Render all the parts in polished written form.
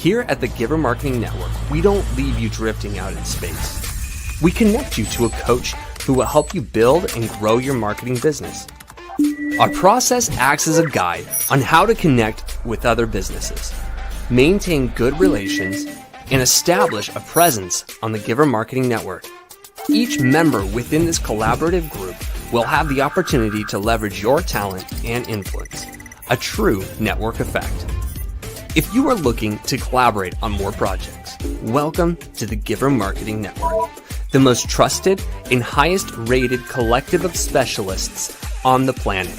Here at the Giver Marketing Network, we don't leave you drifting out in space. We connect you to a coach who will help you build and grow your marketing business. Our process acts as a guide on how to connect with other businesses, maintain good relations, and establish a presence on the Giver Marketing Network. Each member within this collaborative group will have the opportunity to leverage your talent and influence, a true network effect. If you are looking to collaborate on more projects, welcome to the Giver Marketing Network, the most trusted and highest rated collective of specialists on the planet.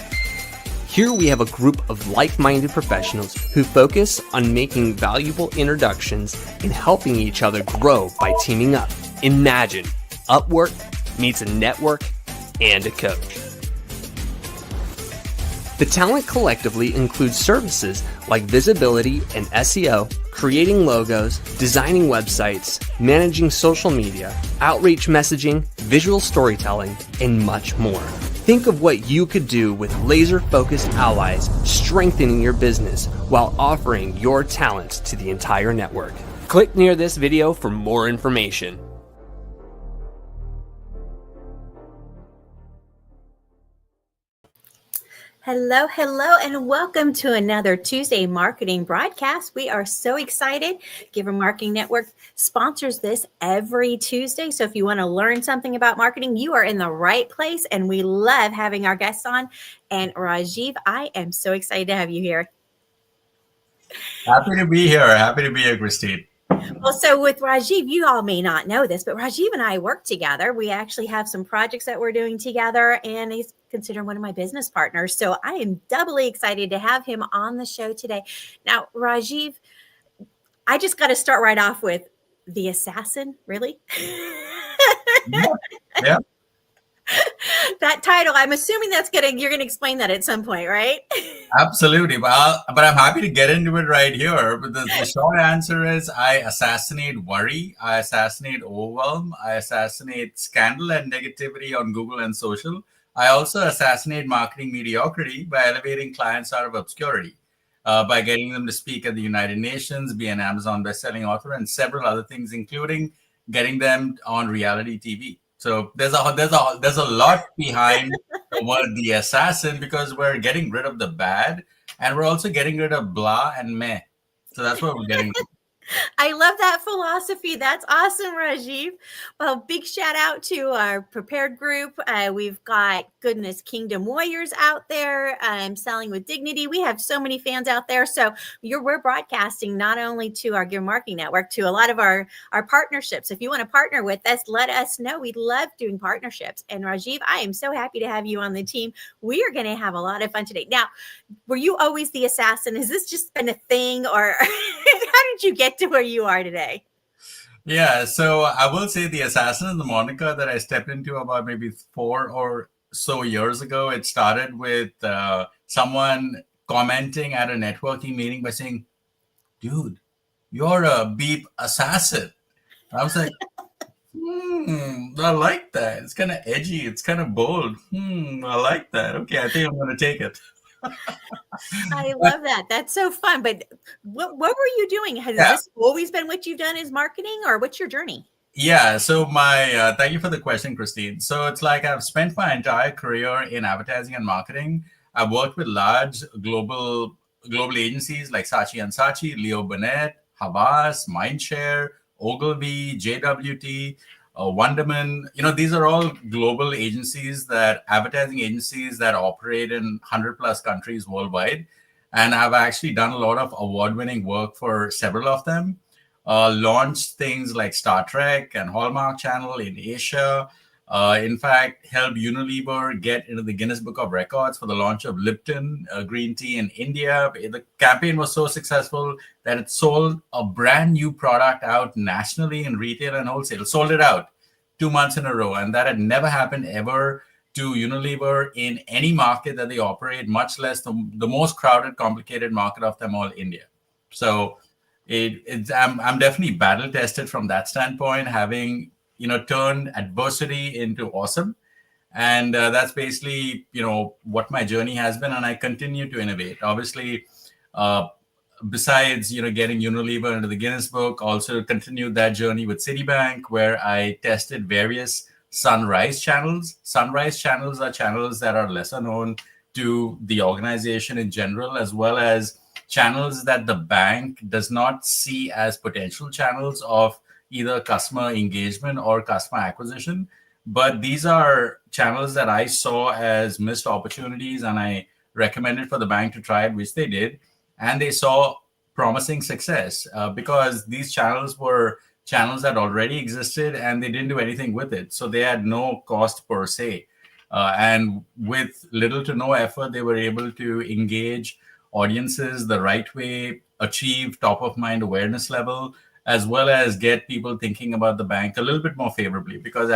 Here we have a group of like-minded professionals who focus on making valuable introductions and helping each other grow by teaming up. Imagine Upwork meets a network and a coach. The talent collectively includes services like visibility and SEO, creating logos, designing websites, managing social media, outreach messaging, visual storytelling, and much more. Think of what you could do with laser-focused allies strengthening your business while offering your talents to the entire network. Click near this video for more information. Hello, and welcome to another Tuesday marketing broadcast. We are so excited. Giver Marketing Network sponsors this every Tuesday. So if you want to learn something about marketing, you are in the right place. And we love having our guests on. And Rajiv, I am so excited to have you here. Happy to be here, Christine. Well, so with Rajiv, you all may not know this, but Rajiv and I work together. We actually have some projects that we're doing together, and he's considered one of my business partners. So I am doubly excited to have him on the show today. Now, Rajiv, I just got to start right off with the assassin, really? Yeah. That title, I'm assuming you're gonna explain that at some point, right? Absolutely. But I'm happy to get into it right here. But the short answer is I assassinate worry, I assassinate overwhelm, I assassinate scandal and negativity on Google and social. I also assassinate marketing mediocrity by elevating clients out of obscurity, by getting them to speak at the United Nations, be an Amazon bestselling author, and several other things, including getting them on reality TV. So there's a lot behind the word the assassin, because we're getting rid of the bad and we're also getting rid of blah and meh. So that's what we're getting rid of. I love that philosophy. That's awesome, Rajiv. Well, big shout out to our prepared group. We've got Goodness Kingdom Warriors out there, Selling with Dignity. We have so many fans out there. So we're broadcasting not only to our Giver Marketing Network, to a lot of our partnerships. If you want to partner with us, let us know. We love doing partnerships. And Rajiv, I am so happy to have you on the team. We are going to have a lot of fun today. Now, were you always the assassin? Has this just been a thing, or how did you get to where you are today? Yeah, so I will say the assassin is the moniker that I stepped into about maybe 4 or so years ago. It started with someone commenting at a networking meeting by saying, "Dude, you're a beep assassin." I was like, I like that. It's kind of edgy. It's kind of bold. I like that. Okay, I think I'm going to take it. I love that. That's so fun. But what were you doing? Has this always been what you've done as marketing, or what's your journey? Yeah. So thank you for the question, Christine. So it's like I've spent my entire career in advertising and marketing. I've worked with large global agencies like Saatchi & Saatchi, Leo Burnett, Havas, Mindshare, Ogilvy, JWT, Wonderman. These are all global advertising agencies that operate in 100 plus countries worldwide. And I've actually done a lot of award-winning work for several of them. Launched things like Star Trek and Hallmark Channel in Asia. In fact, helped Unilever get into the Guinness Book of Records for the launch of Lipton green tea in India. The campaign was so successful that it sold a brand new product out nationally in retail and wholesale. Sold it out 2 months in a row. And that had never happened ever to Unilever in any market that they operate, much less the most crowded, complicated market of them all, India. So I'm definitely battle tested from that standpoint, having turned adversity into awesome. And that's basically, what my journey has been. And I continue to innovate. Obviously, besides, getting Unilever into the Guinness Book, also continued that journey with Citibank, where I tested various sunrise channels. Sunrise channels are channels that are lesser known to the organization in general, as well as channels that the bank does not see as potential channels of either customer engagement or customer acquisition. But these are channels that I saw as missed opportunities, and I recommended for the bank to try it, which they did. And they saw promising success because these channels were channels that already existed and they didn't do anything with it. So they had no cost per se. And with little to no effort, they were able to engage audiences the right way, achieve top of mind awareness level, as well as get people thinking about the bank a little bit more favorably. Because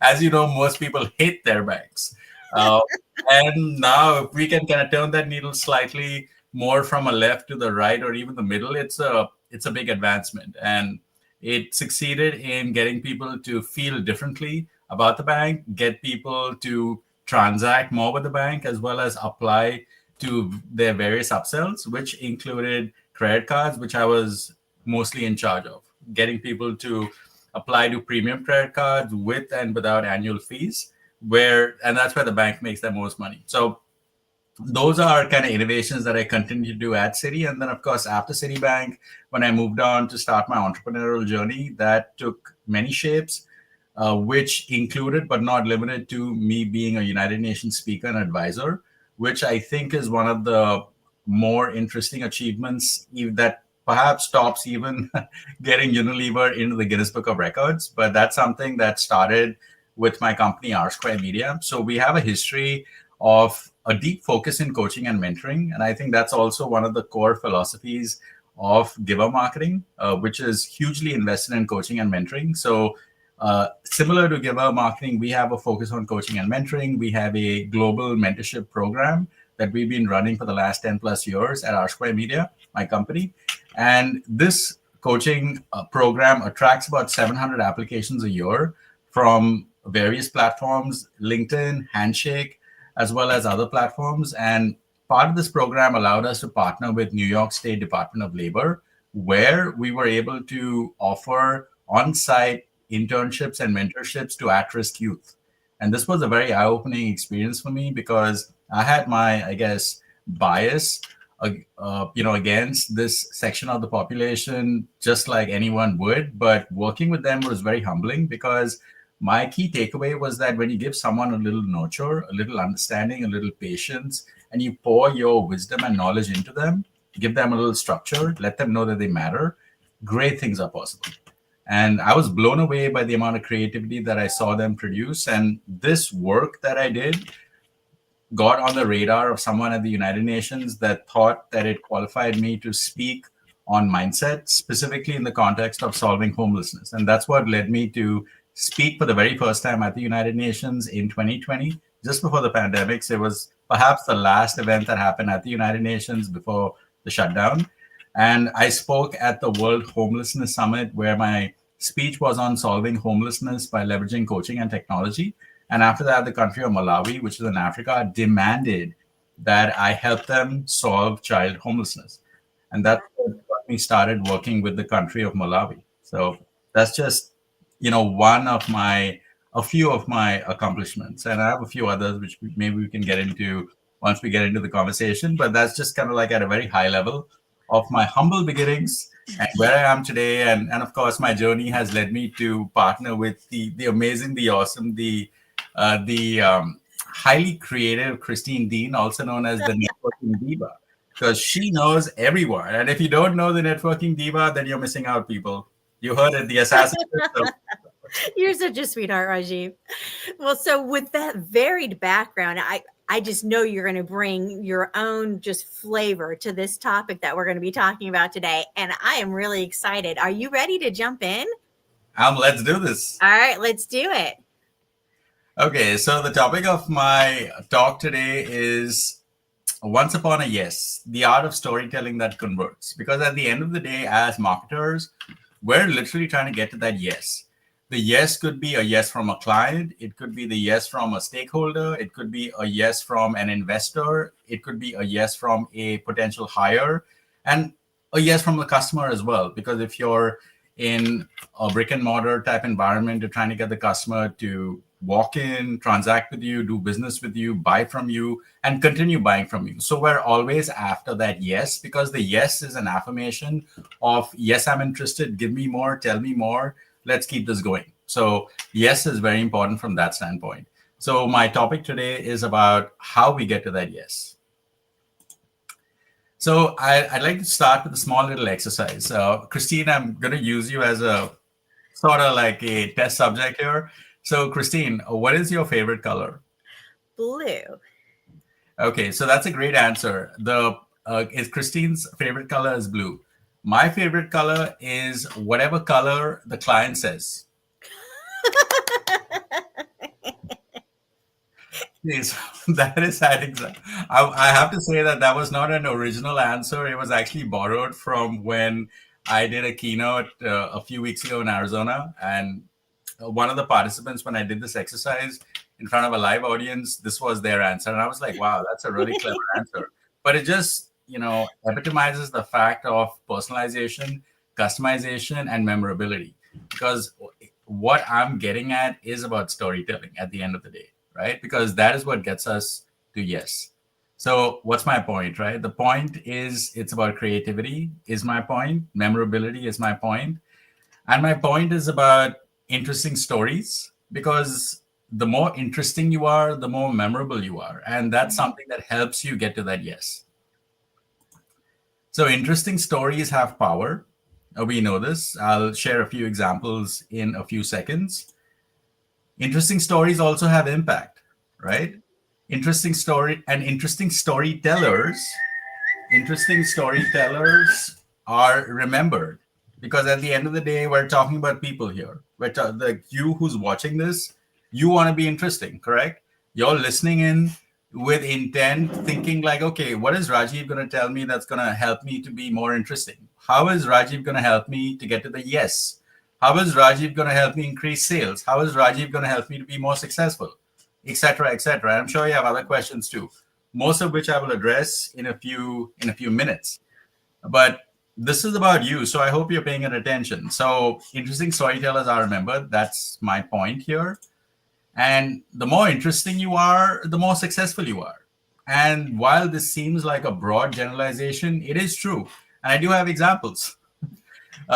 as you know, most people hate their banks. Uh, and now if we can kind of turn that needle slightly more from a left to the right or even the middle, it's a big advancement. And it succeeded in getting people to feel differently about the bank, get people to transact more with the bank, as well as apply to their various upsells, which included credit cards, which I was mostly in charge of, getting people to apply to premium credit cards with and without annual fees, and that's where the bank makes the most money. So those are kind of innovations that I continue to do at Citi. And then, of course, after Citibank, when I moved on to start my entrepreneurial journey, that took many shapes, which included, but not limited to, me being a United Nations speaker and advisor, which I think is one of the more interesting achievements that perhaps tops even getting Unilever into the Guinness Book of Records. But that's something that started with my company, Rsquare Media. So we have a history of a deep focus in coaching and mentoring. And I think that's also one of the core philosophies of Giver Marketing, which is hugely invested in coaching and mentoring. So similar to Giver Marketing, we have a focus on coaching and mentoring. We have a global mentorship program that we've been running for the last 10 plus years at Rsquare Media, my company. And this coaching program attracts about 700 applications a year from various platforms, LinkedIn, Handshake, as well as other platforms. And part of this program allowed us to partner with New York State Department of Labor, where we were able to offer on-site internships and mentorships to at-risk youth. And this was a very eye-opening experience for me because I had my, I guess, bias, against this section of the population, just like anyone would. But working with them was very humbling because my key takeaway was that when you give someone a little nurture, a little understanding, a little patience, and you pour your wisdom and knowledge into them, give them a little structure, let them know that they matter, great things are possible. And I was blown away by the amount of creativity that I saw them produce. And this work that I did got on the radar of someone at the United Nations that thought that it qualified me to speak on mindset, specifically in the context of solving homelessness. And that's what led me to speak for the very first time at the United Nations in 2020, just before the pandemic. So it was perhaps the last event that happened at the United Nations before the shutdown. And I spoke at the World Homelessness Summit, where my speech was on solving homelessness by leveraging coaching and technology. And after that, the country of Malawi, which is in Africa, demanded that I help them solve child homelessness. And that got me started working with the country of Malawi. So that's just, a few of my accomplishments. And I have a few others, which maybe we can get into once we get into the conversation. But that's just kind of like at a very high level of my humble beginnings and where I am today. And of course, my journey has led me to partner with the amazing, the awesome, the highly creative Christine Deane, also known as the networking diva, because she knows everyone. And if you don't know the networking diva, then you're missing out, people. You heard it, the assassin. You're such a sweetheart, Rajiv. Well, so with that varied background, I just know you're going to bring your own just flavor to this topic that we're going to be talking about today. And I am really excited. Are you ready to jump in? Let's do this. All right, let's do it. Okay, so the topic of my talk today is Once Upon a Yes, the art of storytelling that converts. Because at the end of the day, as marketers, we're literally trying to get to that yes. The yes could be a yes from a client. It could be the yes from a stakeholder. It could be a yes from an investor. It could be a yes from a potential hire. And Oh, yes, from the customer as well. Because if you're in a brick and mortar type environment, you're trying to get the customer to walk in, transact with you, do business with you, buy from you, and continue buying from you. So we're always after that yes, because the yes is an affirmation of, yes, I'm interested, give me more, tell me more, let's keep this going. So yes is very important from that standpoint. So my topic today is about how we get to that yes. So I'd like to start with a small little exercise. Christine, I'm going to use you as a sort of like a test subject here. So Christine, what is your favorite color? Blue. Okay, so that's a great answer. The is Christine's favorite color is blue. My favorite color is whatever color the client says. Yes, that is that exact. I have to say that that was not an original answer. It was actually borrowed from when I did a keynote a few weeks ago in Arizona, and one of the participants, when I did this exercise in front of a live audience, this was their answer, and I was like, "Wow, that's a really clever answer." But it just, epitomizes the fact of personalization, customization, and memorability. Because what I'm getting at is about storytelling at the end of the day, right? Because that is what gets us to yes. So what's my point, right? The point is it's about creativity is my point. Memorability is my point. And my point is about interesting stories, because the more interesting you are, the more memorable you are. And that's something that helps you get to that yes. So interesting stories have power. We know this. I'll share a few examples in a few seconds. Interesting stories also have impact, right? Interesting storytellers are remembered, because at the end of the day, we're talking about people here. Like you who's watching this, you want to be interesting, correct? You're listening in with intent, thinking like, okay, what is Rajiv going to tell me that's going to help me to be more interesting? How is Rajiv going to help me to get to the yes? How is Rajiv going to help me increase sales? How is Rajiv going to help me to be more successful? Etc. etc. I'm sure you have other questions too, most of which I will address in a few minutes. But this is about you, so I hope you're paying attention. So interesting storytellers are remembered. That's my point here. And the more interesting you are, the more successful you are. And while this seems like a broad generalization, it is true. And I do have examples,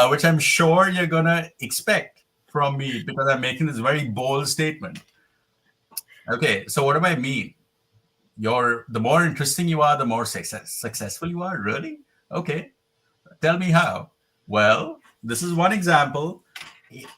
which I'm sure you're going to expect from me, because I'm making this very bold statement. Okay, so what do I mean? The more interesting you are, the more successful you are. Really? Okay, tell me how. Well, this is one example.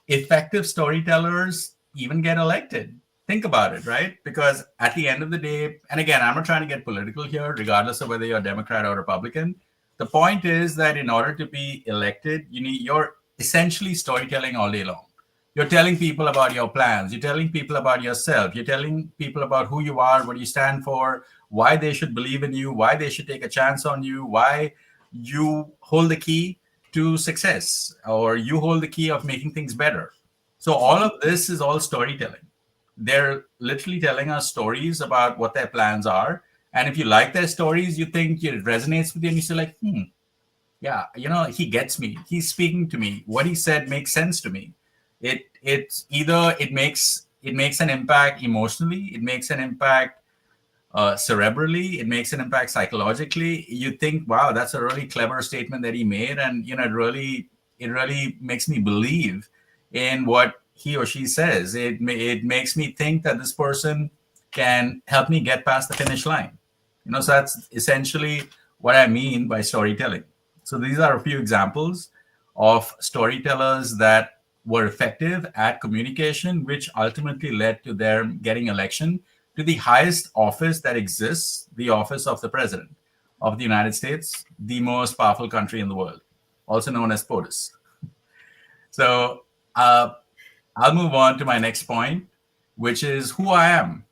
Effective storytellers even get elected. Think about it, right? Because at the end of the day, and again, I'm not trying to get political here, regardless of whether you're Democrat or Republican. The point is that in order to be elected, you're essentially storytelling all day long. You're telling people about your plans. You're telling people about yourself. You're telling people about who you are, what you stand for, why they should believe in you, why they should take a chance on you, why you hold the key to success, or you hold the key of making things better. So all of this is all storytelling. They're literally telling us stories about what their plans are. And if you like their stories, you think it resonates with you, and you say like, yeah, he gets me. He's speaking to me. What he said makes sense to me. It's either it makes an impact emotionally, it makes an impact cerebrally, it makes an impact psychologically. You think, wow, that's a really clever statement that he made, and it really makes me believe in what he or she says. It makes me think that this person can help me get past the finish line. So that's essentially what I mean by storytelling. So these are a few examples of storytellers that were effective at communication, which ultimately led to their getting election to the highest office that exists, the office of the President of the United States, the most powerful country in the world, also known as POTUS. So I'll move on to my next point, which is who I am.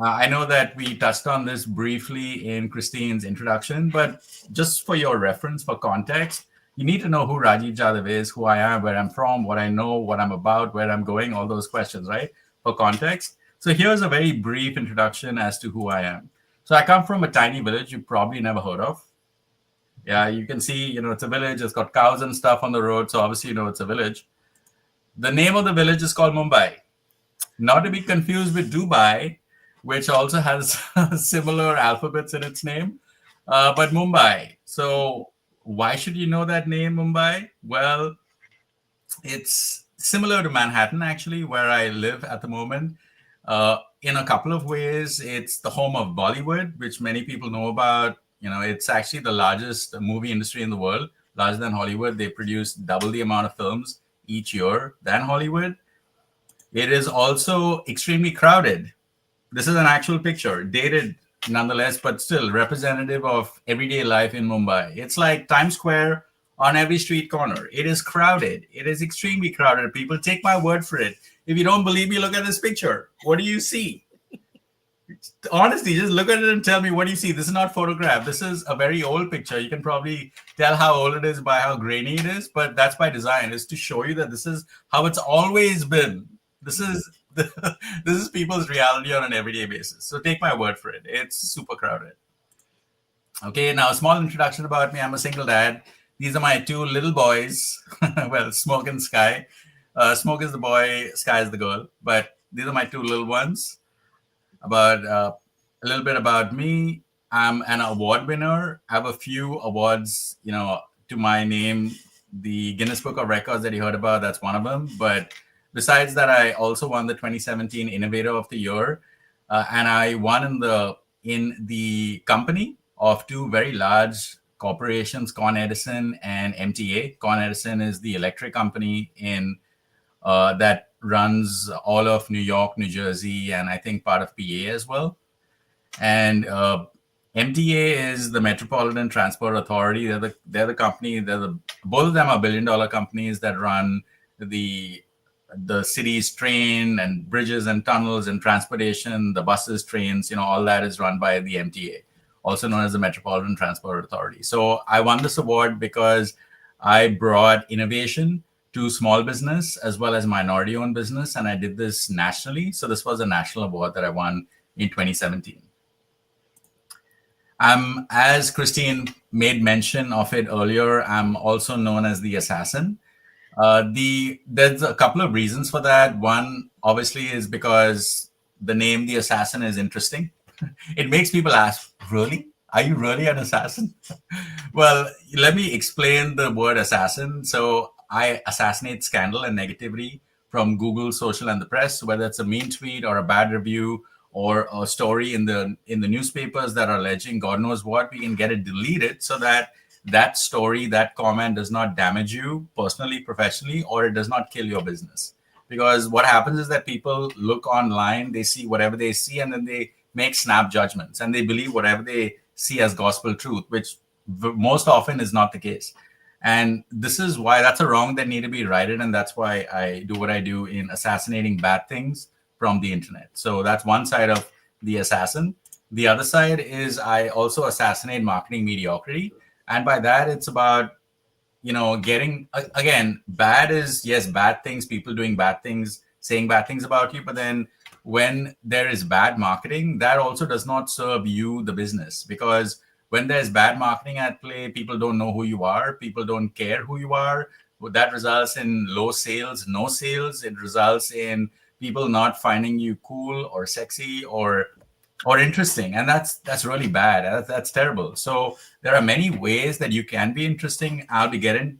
I know that we touched on this briefly in Christine's introduction, but just for your reference, for context, you need to know who Rajiv Jadhav is, who I am, where I'm from, what I know, what I'm about, where I'm going, all those questions, right? For context. So here's a very brief introduction as to who I am. So I come from a tiny village you probably never heard of. Yeah, you can see, it's a village. It's got cows and stuff on the road. So obviously, it's a village. The name of the village is called Mumbai. Not to be confused with Dubai, which also has similar alphabets in its name, but Mumbai. So why should you know that name, Mumbai? Well, it's similar to Manhattan, actually, where I live at the moment. In a couple of ways, it's the home of Bollywood, which many people know about. It's actually the largest movie industry in the world, larger than Hollywood. They produce double the amount of films each year than Hollywood. It is also extremely crowded. This is an actual picture, dated nonetheless, but still representative of everyday life in Mumbai. It's like Times Square on every street corner. It is crowded. It is extremely crowded. People, take my word for it. If you don't believe me, look at this picture. What do you see? Honestly, just look at it and tell me, what do you see? This is not photographed. This is a very old picture. You can probably tell how old it is by how grainy it is, but that's by design. It's to show you that this is how it's always been. This is this is people's reality on an everyday basis. So take my word for it. It's super crowded. Okay, now a small introduction about me. I'm a single dad. These are my two little boys. Well, Smoke and Sky. Smoke is the boy, Sky is the girl. But these are my two little ones. About a little bit about me. I'm an award winner. I have a few awards, to my name. The Guinness Book of Records that you heard about, that's one of them. But besides that, I also won the 2017 Innovator of the Year, and I won in the company of two very large corporations, Con Edison and MTA. Con Edison is the electric company in that runs all of New York, New Jersey, and I think part of PA as well. And MTA is the Metropolitan Transport Authority. They're the company. Both of them are billion-dollar companies that run the city's train and bridges and tunnels and transportation, the buses, trains, all that is run by the MTA, also known as the Metropolitan Transport Authority. So I won this award because I brought innovation to small business as well as minority-owned business, and I did this nationally. So this was a national award that I won in 2017. As Christine made mention of it earlier, I'm also known as the assassin. There's a couple of reasons for that. One, obviously, is because the name the assassin is interesting. It makes people ask, really? Are you really an assassin? Well, let me explain the word assassin. So I assassinate scandal and negativity from Google, social, and the press, whether it's a mean tweet or a bad review or a story in the newspapers that are alleging God knows what. We can get it deleted so that story, that comment does not damage you personally, professionally, or it does not kill your business. Because what happens is that people look online, they see whatever they see, and then they make snap judgments, and they believe whatever they see as gospel truth, which most often is not the case. And this is why that's a wrong that need to be righted, and that's why I do what I do in assassinating bad things from the internet. So that's one side of the assassin. The other side is I also assassinate marketing mediocrity. And by that, it's about, getting, again, bad is, yes, bad things, people doing bad things, saying bad things about you. But then when there is bad marketing, that also does not serve you, the business. Because when there's bad marketing at play, people don't know who you are. People don't care who you are. That results in low sales, no sales. It results in people not finding you cool or sexy or interesting, and that's really bad. That's terrible. So there are many ways that you can be interesting. I'll be getting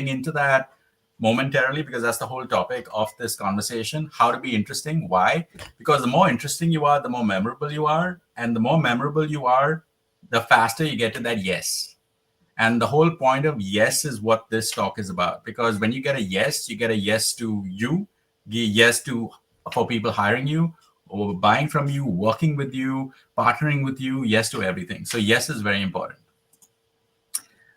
into that momentarily, because that's the whole topic of this conversation: how to be interesting. Why? Because the more interesting you are, the more memorable you are, and the more memorable you are, the faster you get to that yes. And the whole point of yes is what this talk is about. Because when you get a yes, you get a yes to you, yes to for people hiring you or buying from you, working with you, partnering with you, yes to everything. So yes is very important.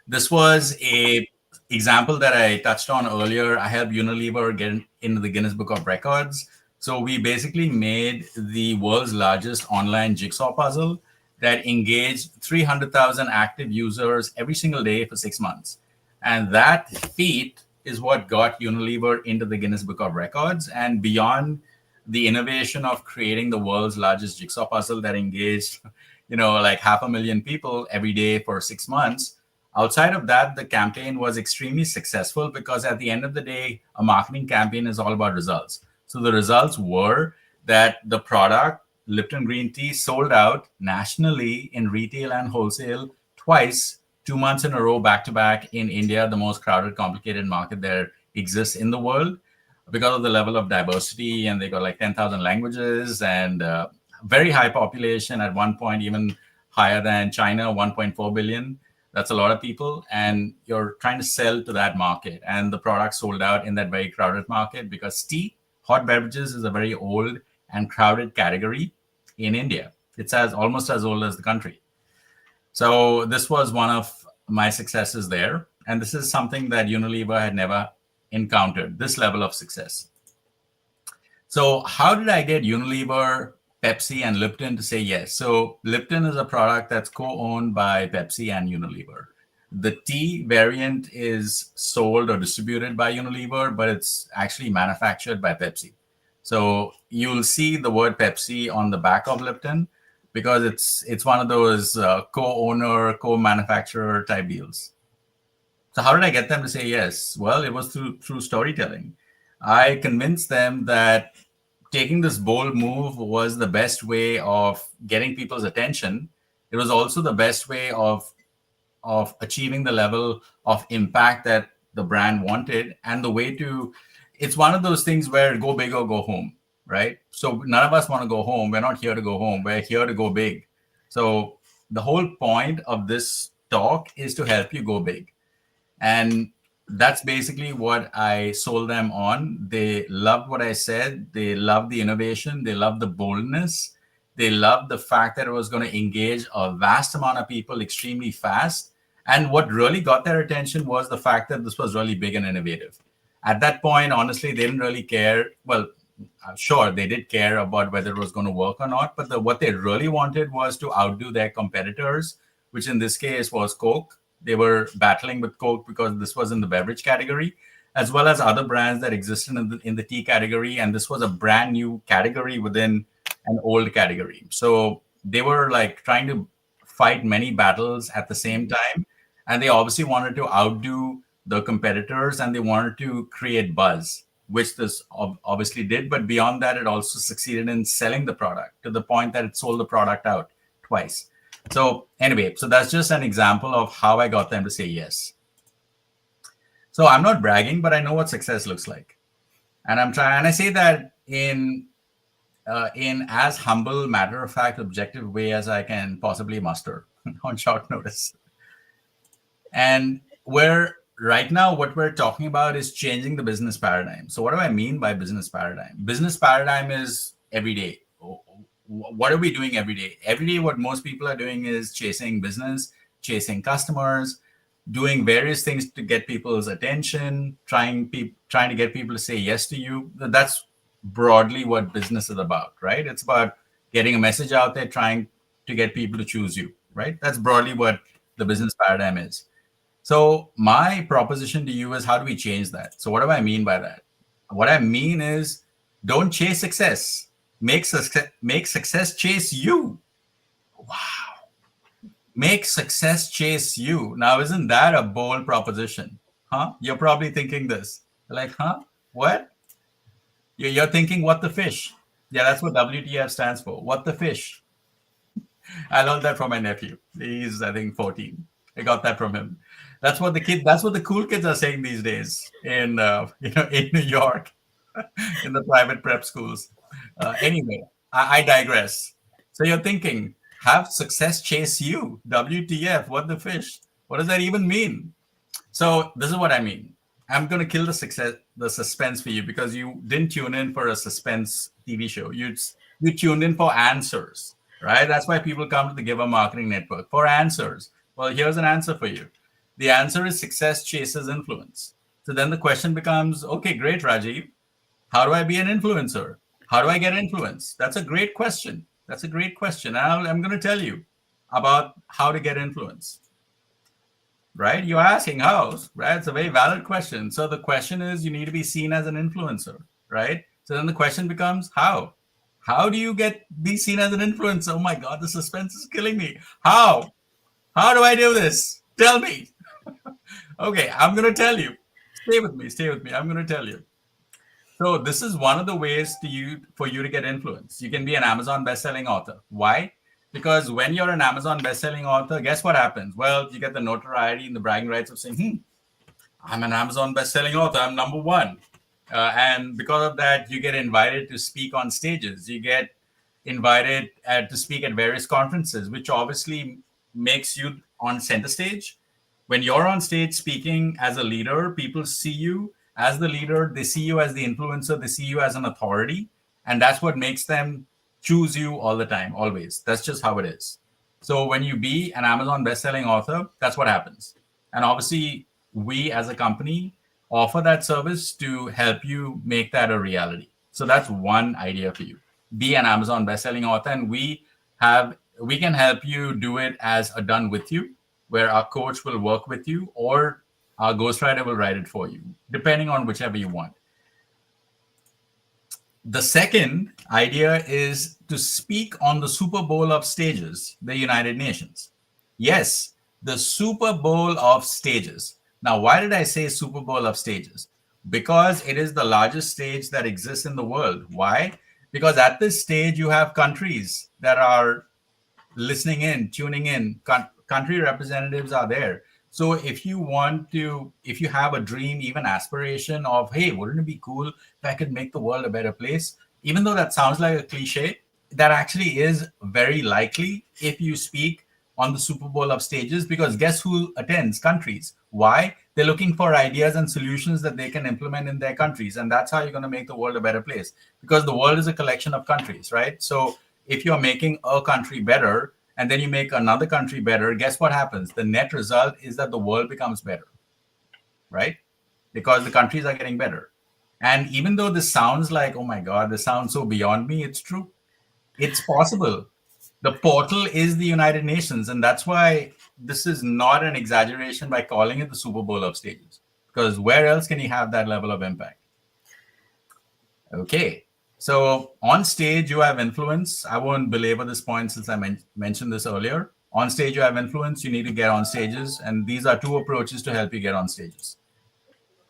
This was a example that I touched on earlier. I helped Unilever get into the Guinness Book of Records. So we basically made the world's largest online jigsaw puzzle that engaged 300,000 active users every single day for 6 months. And that feat is what got Unilever into the Guinness Book of Records. And beyond the innovation of creating the world's largest jigsaw puzzle that engaged, like 500,000 people every day for 6 months, Outside of that, the campaign was extremely successful because at the end of the day, a marketing campaign is all about results. So the results were that the product, Lipton Green Tea, sold out nationally in retail and wholesale twice, 2 months in a row, back to back in India, the most crowded, complicated market there exists in the world because of the level of diversity. And they got like 10,000 languages and very high population at one point, even higher than China, 1.4 billion. That's a lot of people. And you're trying to sell to that market. And the product sold out in that very crowded market because tea, hot beverages, is a very old and crowded category in India. It's as almost as old as the country. So this was one of my successes there. And this is something that Unilever had never encountered, this level of success. So how did I get Unilever, Pepsi, and Lipton to say yes? So Lipton is a product that's co-owned by Pepsi and Unilever. The tea variant is sold or distributed by Unilever, but it's actually manufactured by Pepsi. So you'll see the word Pepsi on the back of Lipton because it's one of those co-owner, co-manufacturer type deals. So how did I get them to say yes? Well, it was through storytelling. I convinced them that taking this bold move was the best way of getting people's attention. It was also the best way of achieving the level of impact that the brand wanted, and the way to. It's one of those things where go big or go home, right? So none of us want to go home. We're not here to go home. We're here to go big. So the whole point of this talk is to help you go big. And that's basically what I sold them on. They loved what I said. They loved the innovation. They loved the boldness. They loved the fact that it was going to engage a vast amount of people extremely fast. And what really got their attention was the fact that this was really big and innovative. At that point, honestly, they didn't really care. Well, sure, they did care about whether it was going to work or not. But what they really wanted was to outdo their competitors, which in this case was Coke. They were battling with Coke because this was in the beverage category, as well as other brands that existed in the tea category. And this was a brand new category within an old category. So they were like trying to fight many battles at the same time. And they obviously wanted to outdo the competitors, and they wanted to create buzz, which this obviously did. But beyond that, it also succeeded in selling the product to the point that it sold the product out twice. So anyway, so that's just an example of how I got them to say yes. So I'm not bragging, but I know what success looks like. And I'm trying, and I say that in as humble, matter of fact, objective way as I can possibly muster on short notice. And right now, what we're talking about is changing the business paradigm. So what do I mean by business paradigm? Business paradigm is every day. What are we doing every day? Every day, what most people are doing is chasing business, chasing customers, doing various things to get people's attention, trying to get people to say yes to you. That's broadly what business is about, right? It's about getting a message out there, trying to get people to choose you, right? That's broadly what the business paradigm is. So my proposition to you is, how do we change that? So what do I mean by that? What I mean is, don't chase success. Make success chase you. Wow. Make success chase you. Now, isn't that a bold proposition? Huh? You're probably thinking this. Like, huh? What? You're thinking, what the fish? Yeah, that's what WTF stands for. What the fish? I learned that from my nephew. He's, I think, 14. I got that from him. That's what the cool kids are saying these days in in New York, in the private prep schools. Anyway, I digress. So you're thinking, have success chase you. WTF? What the fish? What does that even mean? So this is what I mean. I'm going to kill the suspense for you, because you didn't tune in for a suspense TV show. You tuned in for answers, right? That's why people come to the Giver Marketing Network, for answers. Well, here's an answer for you. The answer is success chases influence. So then the question becomes, okay, great, Rajiv. How do I be an influencer? How do I get influence? That's a great question. That's a great question. And I'm going to tell you about how to get influence. Right? You're asking how, right? It's a very valid question. So the question is, you need to be seen as an influencer, right? So then the question becomes, how? How do you be seen as an influencer? Oh my God, the suspense is killing me. How? How do I do this? Tell me. Okay, I'm going to tell you. Stay with me. Stay with me. I'm going to tell you. So this is one of the ways for you to get influence. You can be an Amazon best-selling author. Why? Because when you're an Amazon best-selling author, guess what happens? Well, you get the notoriety and the bragging rights of saying, I'm an Amazon best-selling author. I'm number one. And because of that, you get invited to speak on stages. You get invited to speak at various conferences, which obviously makes you on center stage. When you're on stage speaking as a leader, people see you as the leader. They see you as the influencer. They see you as an authority. And that's what makes them choose you all the time, always. That's just how it is. So when you be an Amazon best-selling author, that's what happens. And obviously, we as a company offer that service to help you make that a reality. So that's one idea for you. Be an Amazon best-selling author, and we can help you do it as a done with you, where our coach will work with you or our ghostwriter will write it for you, depending on whichever you want. The second idea is to speak on the Super Bowl of stages, the United Nations. Yes, the Super Bowl of stages. Now, why did I say Super Bowl of stages? Because it is the largest stage that exists in the world. Why? Because at this stage, you have countries that are listening in, tuning in. Country representatives are there. So if you have a dream, even aspiration of, hey, wouldn't it be cool if I could make the world a better place? Even though that sounds like a cliche, that actually is very likely if you speak on the Super Bowl of stages, because guess who attends? Countries. Why? They're looking for ideas and solutions that they can implement in their countries. And that's how you're going to make the world a better place, because the world is a collection of countries, right? So if you're making a country better and then you make another country better, guess what happens? The net result is that the world becomes better, right? Because the countries are getting better. And even though this sounds like, oh my God, this sounds so beyond me, it's true. It's possible. The portal is the United Nations. And that's why this is not an exaggeration by calling it the Super Bowl of stages, because where else can you have that level of impact? Okay. So on stage, you have influence. I won't belabor this point since I mentioned this earlier. On stage, you have influence. You need to get on stages. And these are two approaches to help you get on stages.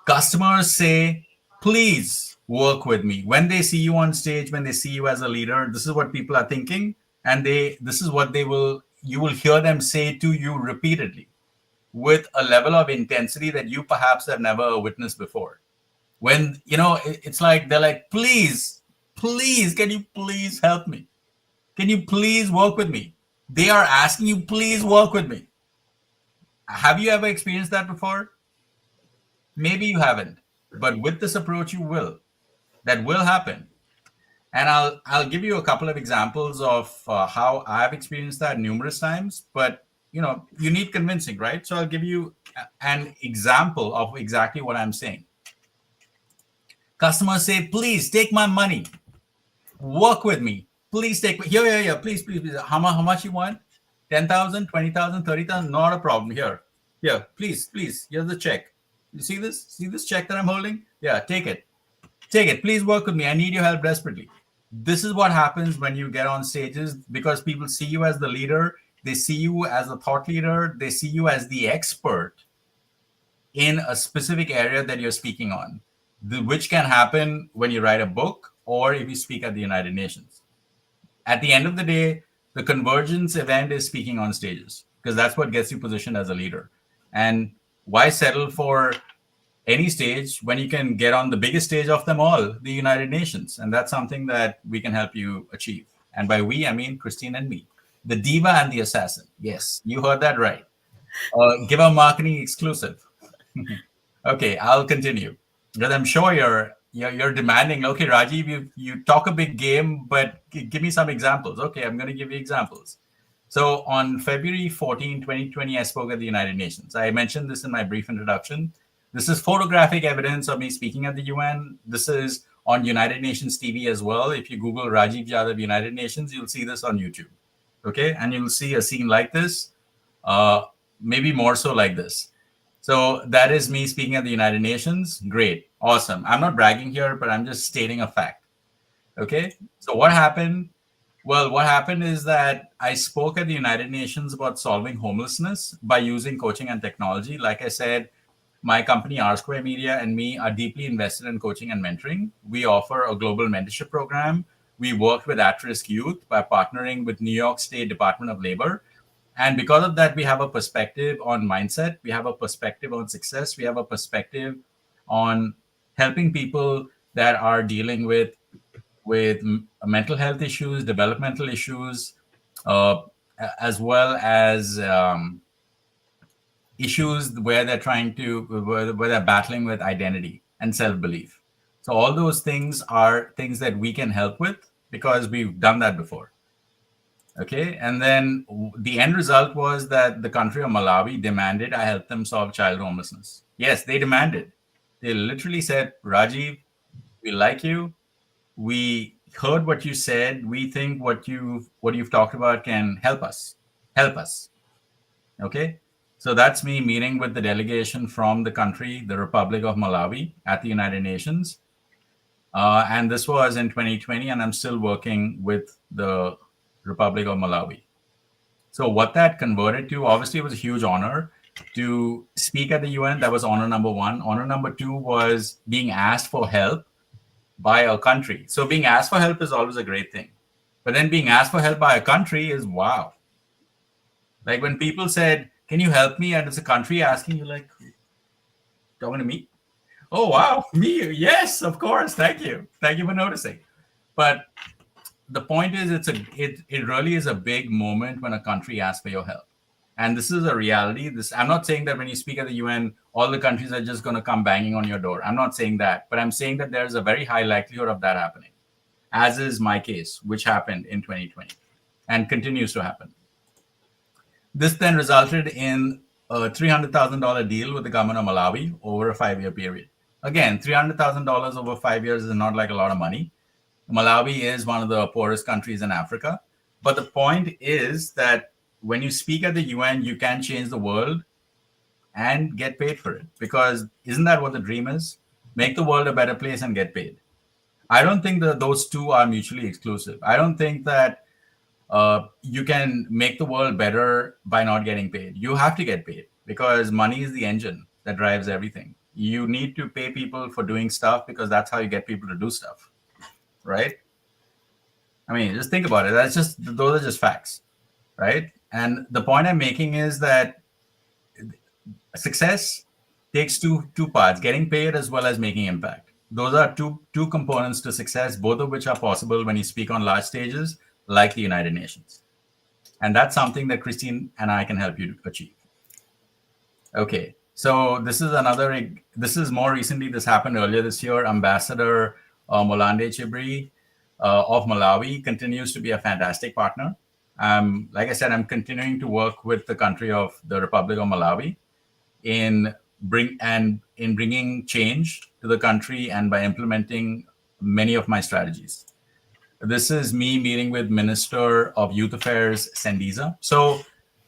Customers say, please work with me. When they see you on stage, when they see you as a leader, this is what people are thinking. And this is what you will hear them say to you repeatedly with a level of intensity that you perhaps have never witnessed before. When, it's like, they're like, please, can you please help me? Can you please work with me? They are asking you, please work with me. Have you ever experienced that before? Maybe you haven't, but with this approach, you will. That will happen. And I'll give you a couple of examples of how I've experienced that numerous times, but you need convincing, right? So I'll give you an example of exactly what I'm saying. Customers say, please take my money. Work with me. Please take here. Please. How much you want? 10,000, 20,000, 30,000? Not a problem. Here, please. Here's the check. You see this? See this check that I'm holding? Yeah, take it. Please work with me. I need your help desperately. This is what happens when you get on stages, because people see you as the leader. They see you as a thought leader. They see you as the expert in a specific area that you're speaking on, which can happen when you write a book or if you speak at the United Nations. At the end of the day, the convergence event is speaking on stages, because that's what gets you positioned as a leader. And why settle for any stage when you can get on the biggest stage of them all, the United Nations? And that's something that we can help you achieve. And by we, I mean Christine and me, the diva and the assassin. Yes, you heard that right. Give a marketing exclusive. Okay, I'll continue, because I'm sure you're demanding. Okay, Rajiv, you talk a big game, but give me some examples. Okay, I'm going to give you examples. So on February 14, 2020, I spoke at the United Nations. I mentioned this in my brief introduction. This is photographic evidence of me speaking at the UN. This is on United Nations TV as well. If you Google Rajiv Jadhav United Nations, you'll see this on YouTube. Okay, and you'll see a scene like this, maybe more so like this. So that is me speaking at the United Nations. Great. Awesome. I'm not bragging here, but I'm just stating a fact. Okay. So what happened? Well, what happened is that I spoke at the United Nations about solving homelessness by using coaching and technology. Like I said, my company, Rsquare Media, and me are deeply invested in coaching and mentoring. We offer a global mentorship program. We worked with at-risk youth by partnering with New York State Department of Labor. And because of that, we have a perspective on mindset. We have a perspective on success. We have a perspective on helping people that are dealing with mental health issues, developmental issues, uh, as well as issues where they're trying to where they're battling with identity and self-belief. So all those things are things that we can help with because we've done that before. Okay, and then the end result was that the country of Malawi demanded I help them solve child homelessness. Yes, they demanded. They literally said, Rajiv, we like you. We heard what you said. We think what you've talked about can help us. Help us. Okay. So that's me meeting with the delegation from the country, the Republic of Malawi, at the United Nations. And this was in 2020, and I'm still working with the Republic of Malawi. So what that converted to, obviously, it was a huge honor to speak at the UN. That was honor number one. Honor number two was being asked for help by a country. So being asked for help is always a great thing. But then being asked for help by a country is wow. Like when people said, can you help me? And it's a country asking you, like, talking to me. Oh, wow. Me? Yes, of course. Thank you. Thank you for noticing. But the point is, it really is a big moment when a country asks for your help. And this is a reality. I'm not saying that when you speak at the UN, all the countries are just going to come banging on your door. I'm not saying that. But I'm saying that there's a very high likelihood of that happening, as is my case, which happened in 2020 and continues to happen. This then resulted in a $300,000 deal with the government of Malawi over a 5-year period. Again, $300,000 over 5 years is not like a lot of money. Malawi is one of the poorest countries in Africa. But the point is that when you speak at the UN, you can change the world and get paid for it. Because isn't that what the dream is? Make the world a better place and get paid. I don't think that those two are mutually exclusive. I don't think that you can make the world better by not getting paid. You have to get paid because money is the engine that drives everything. You need to pay people for doing stuff because that's how you get people to do stuff, right? I mean, just think about it. Those are just facts, right? And the point I'm making is that success takes two parts: getting paid as well as making impact. Those are two components to success, both of which are possible when you speak on large stages like the United Nations. And that's something that Christine and I can help you to achieve. Okay, so this is more recently, this happened earlier this year. Ambassador Molande Chibri of Malawi continues to be a fantastic partner. Like I said, I'm continuing to work with the country of the Republic of Malawi in bringing change to the country and by implementing many of my strategies. This is me meeting with Minister of Youth Affairs, Sendiza. So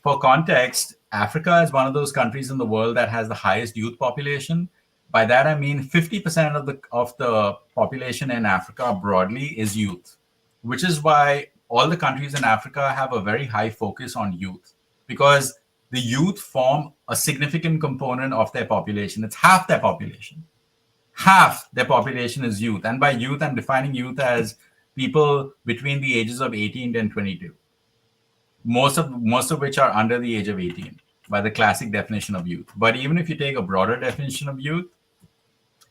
for context, Africa is one of those countries in the world that has the highest youth population. By that, I mean 50% of the population in Africa broadly is youth, which is why all the countries in Africa have a very high focus on youth because the youth form a significant component of their population. It's half their population. Half their population is youth. And by youth, I'm defining youth as people between the ages of 18 and 22, most of which are under the age of 18 by the classic definition of youth. But even if you take a broader definition of youth,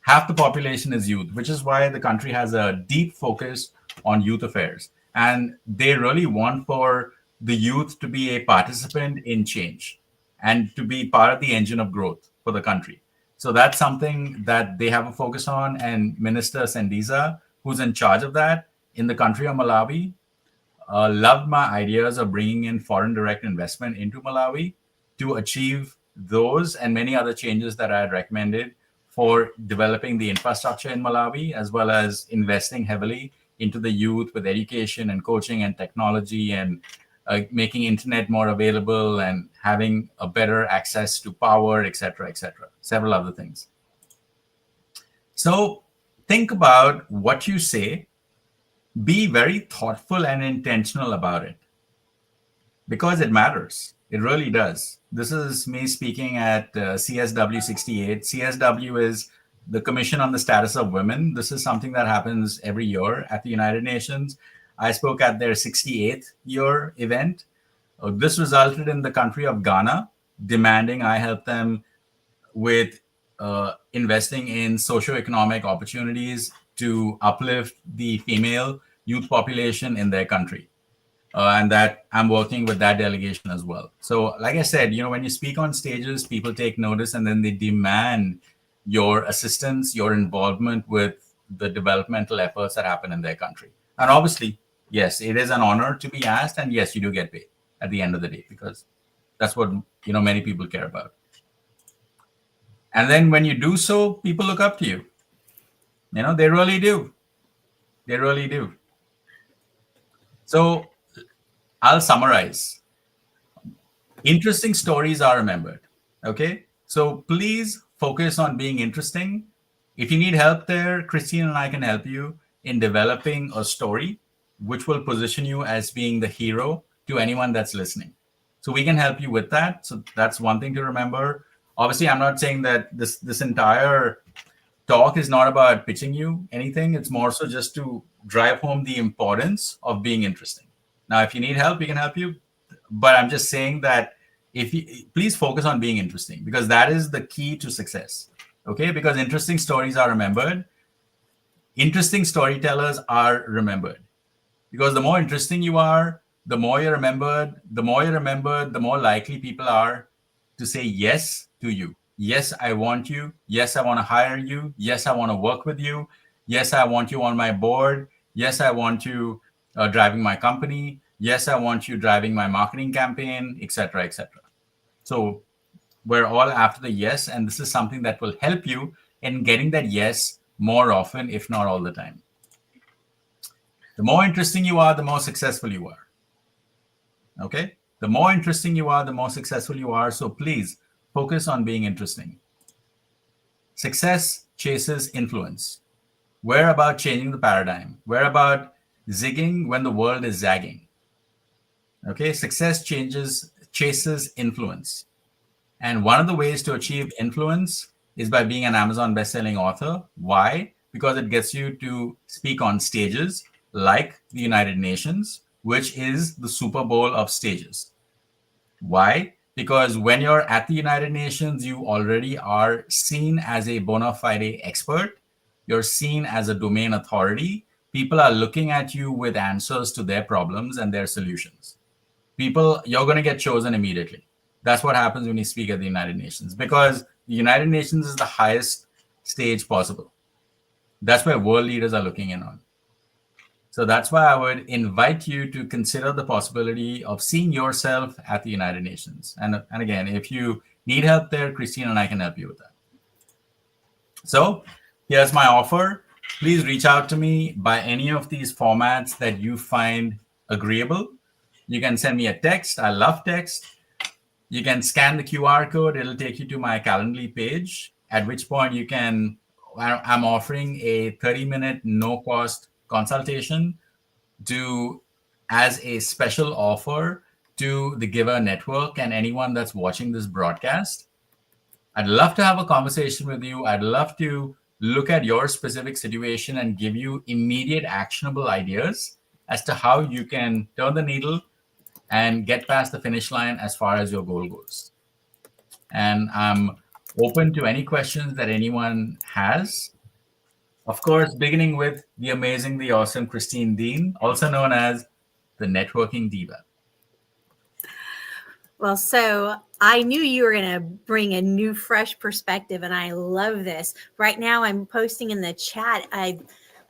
half the population is youth, which is why the country has a deep focus on youth affairs. And they really want for the youth to be a participant in change and to be part of the engine of growth for the country. So that's something that they have a focus on. And Minister Sendiza, who's in charge of that, in the country of Malawi, loved my ideas of bringing in foreign direct investment into Malawi to achieve those and many other changes that I had recommended for developing the infrastructure in Malawi, as well as investing heavily into the youth with education and coaching and technology and making internet more available and having a better access to power, et cetera, several other things. So think about what you say. Be very thoughtful and intentional about it because it matters. It really does. This is me speaking at CSW 68. CSW is the Commission on the Status of Women. This is something that happens every year at the United Nations. I spoke at their 68th year event. This resulted in the country of Ghana demanding I help them with investing in socioeconomic opportunities to uplift the female youth population in their country. And that I'm working with that delegation as well. So, like I said, when you speak on stages, people take notice and then they demand your assistance, your involvement with the developmental efforts that happen in their country. And obviously, yes, it is an honor to be asked, and yes, you do get paid at the end of the day because that's what many people care about. And then when you do so, people look up to you. They really do. They really do. So I'll summarize. Interesting stories are remembered. Okay. So please focus on being interesting. If you need help there, Christine and I can help you in developing a story which will position you as being the hero to anyone that's listening. So we can help you with that. So that's one thing to remember. Obviously, I'm not saying that this entire talk is not about pitching you anything. It's more so just to drive home the importance of being interesting. Now, if you need help, we can help you. But I'm just saying that please focus on being interesting because that is the key to success. Okay, because interesting stories are remembered. Interesting storytellers are remembered. Because the more interesting you are, the more you're remembered. The more you're remembered, the more likely people are to say yes to you. Yes, I want you. Yes, I want to hire you. Yes, I want to work with you. Yes, I want you on my board. Yes, I want you driving my company. Yes, I want you driving my marketing campaign, etc., etc. So we're all after the yes, and this is something that will help you in getting that yes more often, if not all the time. The more interesting you are, the more successful you are. Okay? The more interesting you are, the more successful you are. So please focus on being interesting. Success chases influence. We're about changing the paradigm. We're about zigging when the world is zagging. Okay? Success chases influence. And one of the ways to achieve influence is by being an Amazon bestselling author. Why? Because it gets you to speak on stages like the United Nations, which is the Super Bowl of stages. Why? Because when you're at the United Nations, you already are seen as a bona fide expert. You're seen as a domain authority. People are looking at you with answers to their problems and their solutions. You're going to get chosen immediately. That's what happens when you speak at the United Nations, because the United Nations is the highest stage possible. That's where world leaders are looking in on. So that's why I would invite you to consider the possibility of seeing yourself at the United Nations. And again, if you need help there, Christine and I can help you with that. So here's my offer. Please reach out to me by any of these formats that you find agreeable. You can send me a text. I love text. You can scan the QR code. It'll take you to my Calendly page, at which point I'm offering a 30-minute no-cost consultation as a special offer to the Giver Network and anyone that's watching this broadcast. I'd love to have a conversation with you. I'd love to look at your specific situation and give you immediate actionable ideas as to how you can turn the needle and get past the finish line as far as your goal goes. And I'm open to any questions that anyone has. Of course, beginning with the amazing, the awesome Christine Deane, also known as the Networking Diva. Well, so I knew you were going to bring a new, fresh perspective, and I love this. Right now, I'm posting in the chat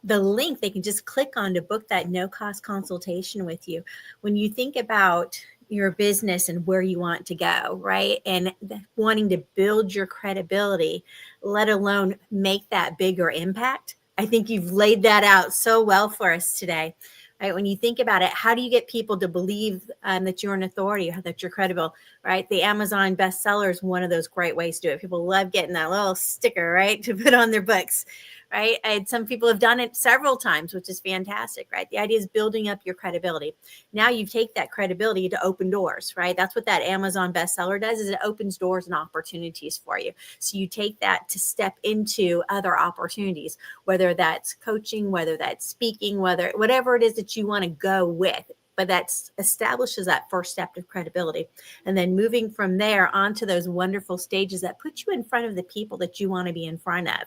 the link. They can just click on to book that no-cost consultation with you. When you think about your business and where you want to go, right? And wanting to build your credibility, let alone make that bigger impact. I think you've laid that out so well for us today, right? When you think about it, how do you get people to believe that you're an authority, or that you're credible, right? The Amazon bestseller is one of those great ways to do it. People love getting that little sticker, right, to put on their books, right? And some people have done it several times, which is fantastic, right? The idea is building up your credibility. Now you take that credibility to open doors, right? That's what that Amazon bestseller does, is it opens doors and opportunities for you. So you take that to step into other opportunities, whether that's coaching, whether that's speaking, whatever it is that you want to go with. But that establishes that first step of credibility. And then moving from there onto those wonderful stages that put you in front of the people that you want to be in front of,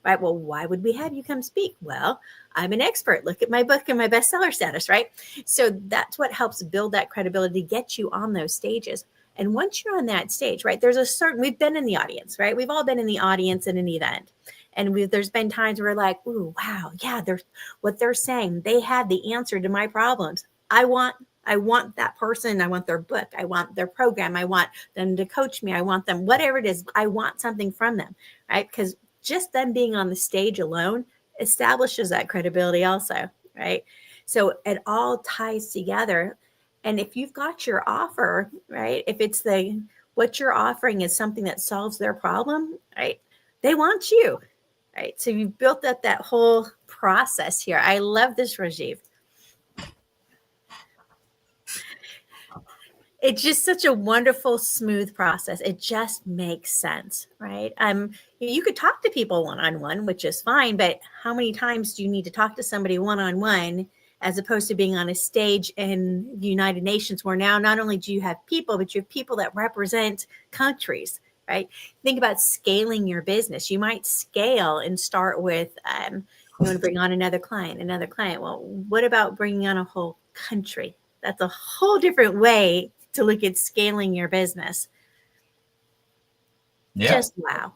right? Well, why would we have you come speak? Well, I'm an expert. Look at my book and my bestseller status, right? So that's what helps build that credibility to get you on those stages. And once you're on that stage, right, we've been in the audience, right? We've all been in the audience in an event. And there's been times where we're like, ooh, wow, yeah, what they're saying, they had the answer to my problems. I want that person. I want their book. I want their program. I want them to coach me. I want them, whatever it is, I want something from them, right? Because just them being on the stage alone establishes that credibility also, right? So it all ties together. And if you've got your offer, right, if it's what you're offering is something that solves their problem, right, they want you, right? So you've built up that whole process here. I love this, Rajiv. It's just such a wonderful, smooth process. It just makes sense, right? You could talk to people one-on-one, which is fine, but how many times do you need to talk to somebody one-on-one as opposed to being on a stage in the United Nations, where now not only do you have people, but you have people that represent countries, right? Think about scaling your business. You might scale and start with, you want to bring on another client. Well, what about bringing on a whole country? That's a whole different way to look at scaling your business. Yeah. Just wow.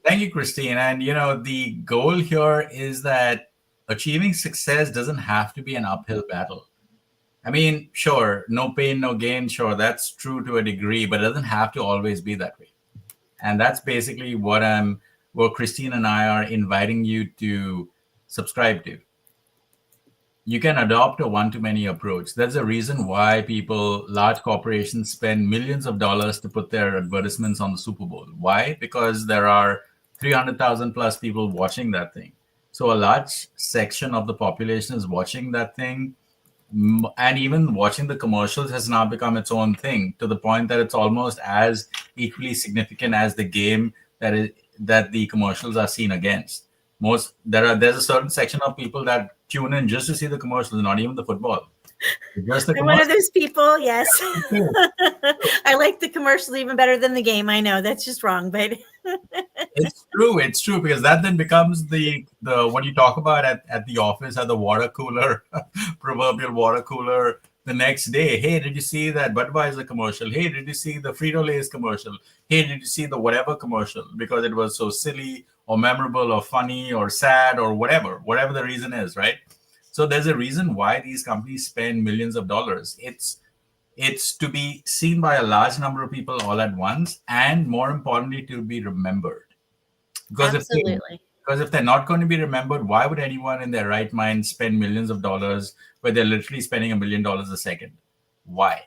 Thank you, Christine. And the goal here is that achieving success doesn't have to be an uphill battle. I mean, sure, no pain, no gain. Sure, that's true to a degree, but it doesn't have to always be that way. And that's basically what Christine and I are inviting you to subscribe to. You can adopt a one-to-many approach. There's a reason why large corporations spend millions of dollars to put their advertisements on the Super Bowl. Why? Because there are 300,000 plus people watching that thing. So a large section of the population is watching that thing. And even watching the commercials has now become its own thing, to the point that it's almost as equally significant as the game that the commercials are seen against. There's a certain section of people that tune in just to see the commercials, not even the football. Just the I'm one of those people. Yes. I like the commercials even better than the game. I know that's just wrong, but it's true, because that then becomes the what you talk about at the office, at the water cooler, proverbial water cooler the next day. Hey, did you see that Budweiser commercial? Hey, did you see the Frito-Lay's commercial? Hey, did you see the whatever commercial? Because it was so silly or memorable or funny or sad or whatever the reason is, right? So there's a reason why these companies spend millions of dollars. It's to be seen by a large number of people all at once, and more importantly, to be remembered. Because absolutely. If they're not going to be remembered, why would anyone in their right mind spend millions of dollars where they're literally spending $1 million a second? Why?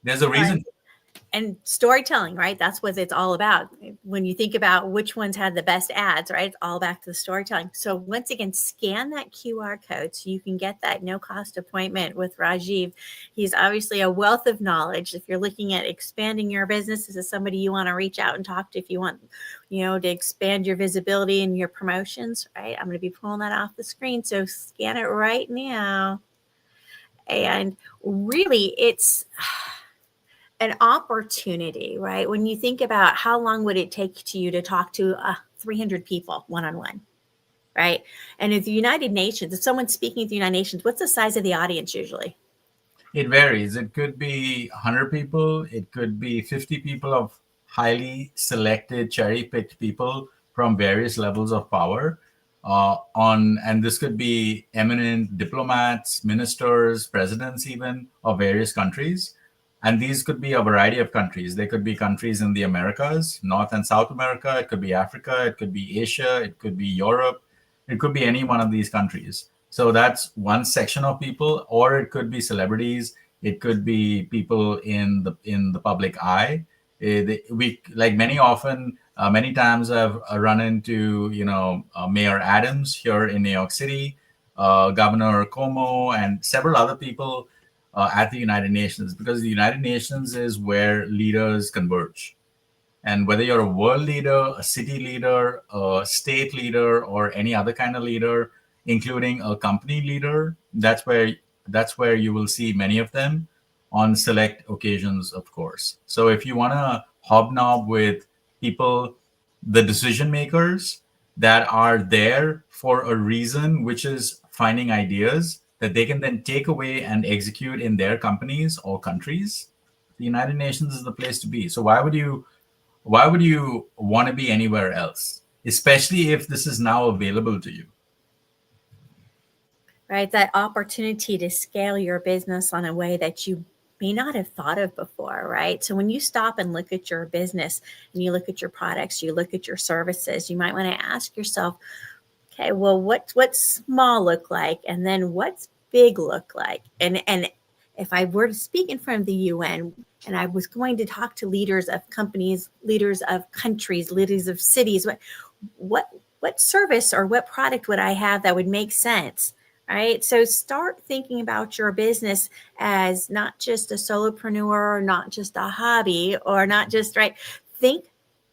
There's a reason. And storytelling, right? That's what it's all about. When you think about which ones had the best ads, right? It's all back to the storytelling. So once again, scan that QR code so you can get that no-cost appointment with Rajiv. He's obviously a wealth of knowledge. If you're looking at expanding your business, this is somebody you want to reach out and talk to if you want, to expand your visibility and your promotions, right? I'm going to be pulling that off the screen. So scan it right now. And really, it's an opportunity, right? When you think about how long would it take to you to talk to 300 people one-on-one, right? And at the United Nations, if someone's speaking at the United Nations, what's the size of the audience usually? It varies. It could be 100 people. It could be 50 people of highly selected, cherry-picked people from various levels of power. And this could be eminent diplomats, ministers, presidents even of various countries. And these could be a variety of countries. They could be countries in the Americas, North and South America. It could be Africa. It could be Asia. It could be Europe. It could be any one of these countries. So that's one section of people, or it could be celebrities. It could be people in the public eye. Many often, Many times I've run into, Mayor Adams here in New York City, Governor Cuomo, and several other people at the United Nations, because the United Nations is where leaders converge. And whether you're a world leader, a city leader, a state leader, or any other kind of leader, including a company leader, that's where you will see many of them on select occasions, of course. So if you want to hobnob with people, the decision makers that are there for a reason, which is finding ideas that they can then take away and execute in their companies or countries, the United Nations is the place to be. So why would you want to be anywhere else, especially if this is now available to you? Right? That opportunity to scale your business on a way that you may not have thought of before, right? So when you stop and look at your business and you look at your products, you look at your services, you might want to ask yourself, okay, well, what's small look like? And then what's big look like? And if I were to speak in front of the UN and I was going to talk to leaders of companies, leaders of countries, leaders of cities, what service or what product would I have that would make sense? Right. So start thinking about your business as not just a solopreneur, not just a hobby, or not just right. Think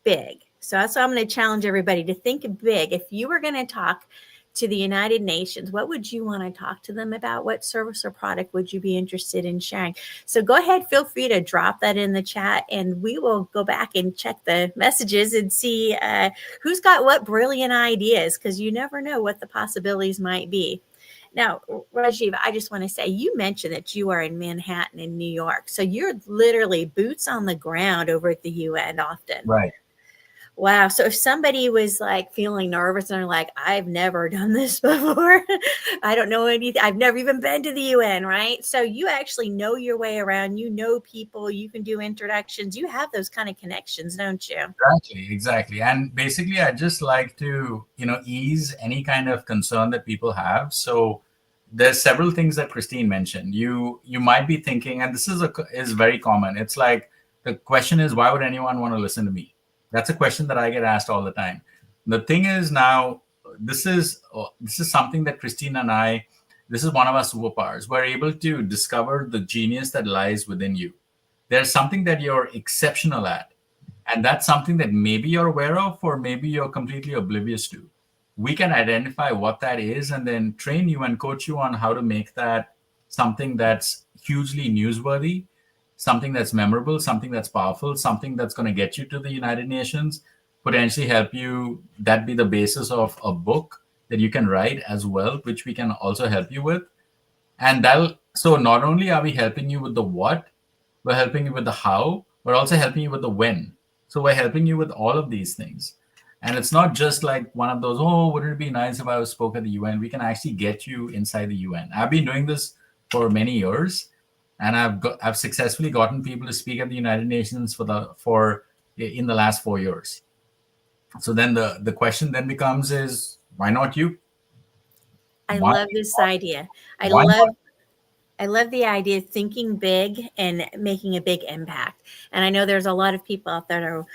big. So that's why I'm going to challenge everybody to think big. If you were going to talk to the United Nations, what would you want to talk to them about? What service or product would you be interested in sharing? So go ahead, feel free to drop that in the chat, and we will go back and check the messages and see who's got what brilliant ideas, because you never know what the possibilities might be. Now, Rajiv, I just want to say, you mentioned that you are in Manhattan in New York. So you're literally boots on the ground over at the UN often. Right. Wow. So if somebody was like feeling nervous and they're like, I've never done this before, I don't know anything, I've never even been to the UN, right? So you actually know your way around, you know people, you can do introductions, you have those kind of connections, don't you? Exactly. And basically, I just like to, ease any kind of concern that people have. So there's several things that Christine mentioned. You might be thinking, and this is very common. It's like, the question is, why would anyone want to listen to me? That's a question that I get asked all the time. The thing is, now this is something that Christine and I, this is one of our superpowers. We're able to discover the genius that lies within you. There's something that you're exceptional at, and that's something that maybe you're aware of, or maybe you're completely oblivious to. We can identify what that is and then train you and coach you on how to make that something that's hugely newsworthy, something that's memorable, something that's powerful, something that's going to get you to the United Nations, potentially help you, that be the basis of a book that you can write as well, which we can also help you with. And so not only are we helping you with the what, we're helping you with the how, we're also helping you with the when. So we're helping you with all of these things. And it's not just like one of those, oh, wouldn't it be nice if I spoke at the UN? We can actually get you inside the UN. I've been doing this for many years, and I've successfully gotten people to speak at the United Nations in the last 4 years. So then the question then becomes is, why not you? I Why, love this idea. I why not? love the idea of thinking big and making a big impact. And I know there's a lot of people out there that are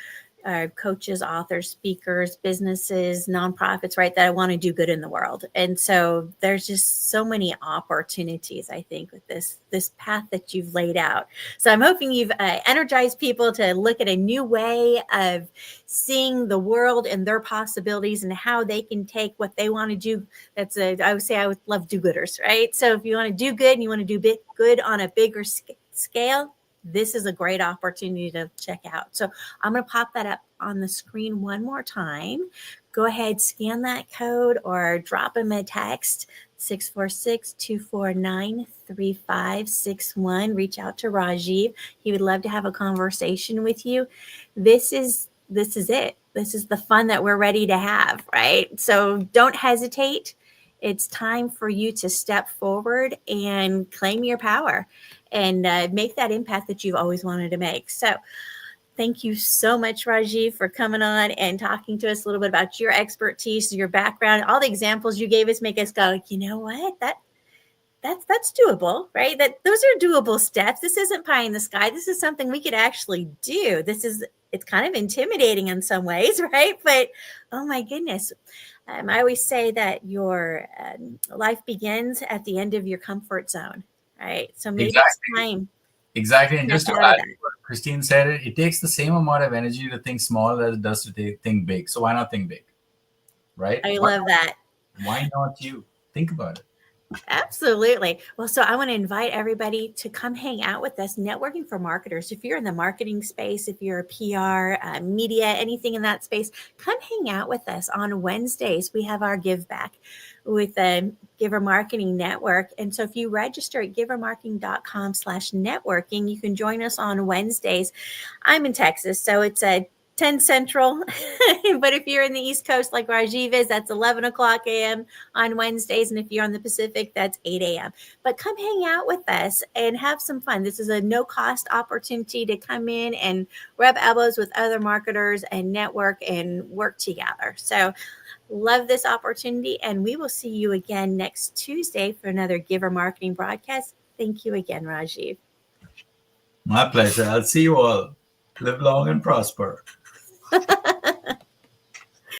coaches, authors, speakers, businesses, nonprofits, right, that I want to do good in the world. And so there's just so many opportunities, I think, with this path that you've laid out. So I'm hoping you've energized people to look at a new way of seeing the world and their possibilities and how they can take what they want to do. I would say I would love do-gooders, right? So if you want to do good and you want to do good on a bigger scale, this is a great opportunity to check out. So I'm going to pop that up on the screen one more time. Go ahead, scan that code or drop him a text, 646-249-3561. Reach out to Rajiv. He would love to have a conversation with you. This is it. This is the fun that we're ready to have, right? So don't hesitate. It's time for you to step forward and claim your power and make that impact that you've always wanted to make. So thank you so much, Rajiv, for coming on and talking to us a little bit about your expertise, your background. All the examples you gave us make us go, you know what? that's doable, right? Those are doable steps. This isn't pie in the sky. This is something we could actually do. It's kind of intimidating in some ways, right? But oh my goodness. I always say that your life begins at the end of your comfort zone, right? So maybe it's time. Exactly. And just to add to what Christine said, it takes the same amount of energy to think small as it does to think big. So why not think big? Right? I love that. Why not you? Think about it. Absolutely. Well, so I want to invite everybody to come hang out with us, networking for marketers. If you're in the marketing space, if you're a PR, media, anything in that space, come hang out with us on Wednesdays. We have our give back with the Giver Marketing Network. And so if you register at givermarketing.com/networking, you can join us on Wednesdays. I'm in Texas, so it's a 10 Central. But if you're in the East Coast like Rajiv is, that's 11 o'clock a.m. on Wednesdays. And if you're on the Pacific, that's 8 a.m. But come hang out with us and have some fun. This is a no-cost opportunity to come in and rub elbows with other marketers and network and work together. So love this opportunity. And we will see you again next Tuesday for another Giver Marketing broadcast. Thank you again, Rajiv. My pleasure. I'll see you all. Live long and prosper.